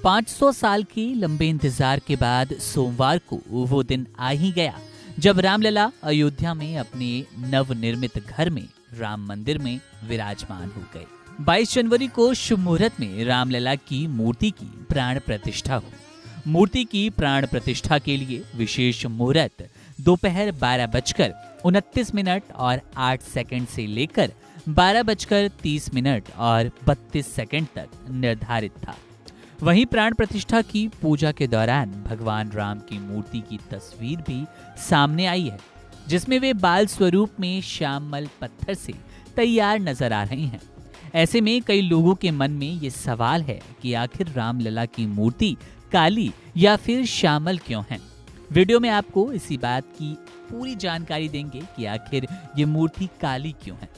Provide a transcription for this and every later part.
500 साल के लंबे इंतजार के बाद सोमवार को वो दिन आ ही गया जब रामलला अयोध्या में अपने नवनिर्मित घर में राम मंदिर में विराजमान हो गए। 22 जनवरी को शुभ मुहूर्त में रामलला की मूर्ति की प्राण प्रतिष्ठा हो। मूर्ति की प्राण प्रतिष्ठा के लिए विशेष मुहूर्त दोपहर 12:29 और 8 सेकंड से लेकर 12:30 और 32 सेकंड तक निर्धारित था। वहीं प्राण प्रतिष्ठा की पूजा के दौरान भगवान राम की मूर्ति की तस्वीर भी सामने आई है, जिसमें वे बाल स्वरूप में श्यामल पत्थर से तैयार नजर आ रहे हैं। ऐसे में कई लोगों के मन में ये सवाल है कि आखिर रामलला की मूर्ति काली या फिर श्यामल क्यों है। वीडियो में आपको इसी बात की पूरी जानकारी देंगे कि आखिर ये मूर्ति काली क्यों है।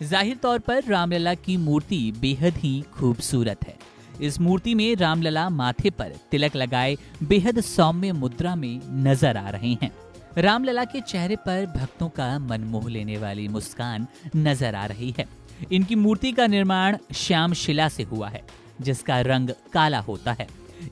जाहिर तौर पर रामलला की मूर्ति बेहद ही खूबसूरत है। इस मूर्ति में रामलला माथे पर तिलक लगाए बेहद सौम्य मुद्रा में नजर आ रहे हैं। रामलला के चेहरे पर भक्तों का मन मोह लेने वाली मुस्कान नजर आ रही है। इनकी मूर्ति का निर्माण श्याम शिला से हुआ है, जिसका रंग काला होता है।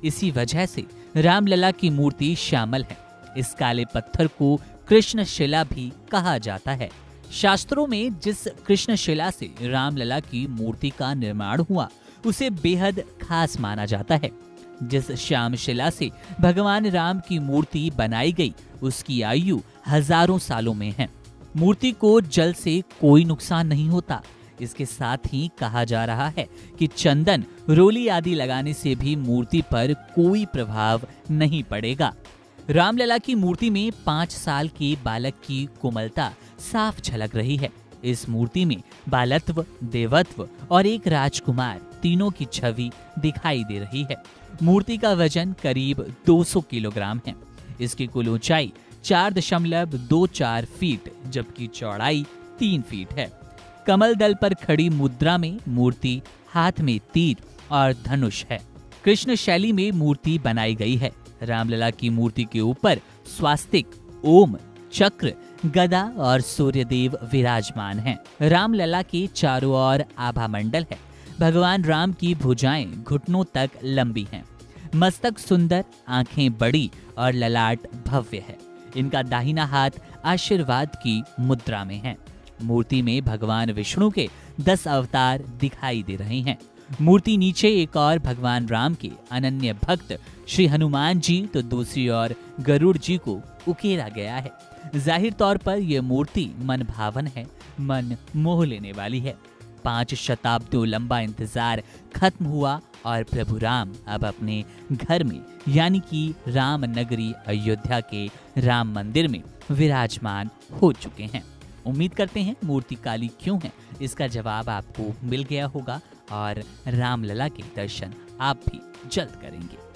इसी वजह से रामलला की मूर्ति श्यामल है। इस काले पत्थर को कृष्ण शिला भी कहा जाता है। शास्त्रों में जिस कृष्ण शिला से रामलला की मूर्ति का निर्माण हुआ उसे बेहद खास माना जाता है। जिस श्याम शिला से भगवान राम की मूर्ति बनाई गई उसकी आयु हजारों सालों में है। मूर्ति को जल से कोई नुकसान नहीं होता। इसके साथ ही कहा जा रहा है कि चंदन, रोली आदि लगाने से भी मूर्ति पर कोई प्रभाव नहीं पड़ेगा। रामलला की मूर्ति में 5 साल के बालक की कोमलता साफ झलक रही है। इस मूर्ति में बालत्व, देवत्व और एक राजकुमार तीनों की छवि दिखाई दे रही है। मूर्ति का वजन करीब 200 किलोग्राम है। इसकी कुल ऊंचाई 4.24 फीट जबकि चौड़ाई 3 फीट है। कमल दल पर खड़ी मुद्रा में मूर्ति हाथ में तीर और धनुष है। कृष्ण शैली में मूर्ति बनाई गई है। रामलला की मूर्ति के ऊपर स्वास्तिक, ओम, चक्र, गदा और सूर्यदेव विराजमान हैं। रामलला के चारों ओर आभा मंडल है। भगवान राम की भुजाएं घुटनों तक लंबी हैं। मस्तक सुंदर, आंखें बड़ी और ललाट भव्य है। इनका दाहिना हाथ आशीर्वाद की मुद्रा में है। मूर्ति में भगवान विष्णु के 10 अवतार दिखाई दे रहे हैं। मूर्ति नीचे एक और भगवान राम के अनन्य भक्त श्री हनुमान जी तो दूसरी ओर गरुड़ जी को उकेरा गया है। जाहिर तौर पर यह मूर्ति मन भावन है, मन मोह लेने वाली है। 5 शताब्दियों लंबा इंतजार खत्म हुआ और प्रभु राम अब अपने घर में यानी कि राम नगरी अयोध्या के राम मंदिर में विराजमान हो चुके हैं। उम्मीद करते हैं मूर्ति काली क्यों है इसका जवाब आपको मिल गया होगा और रामलला के दर्शन आप भी जल्द करेंगे।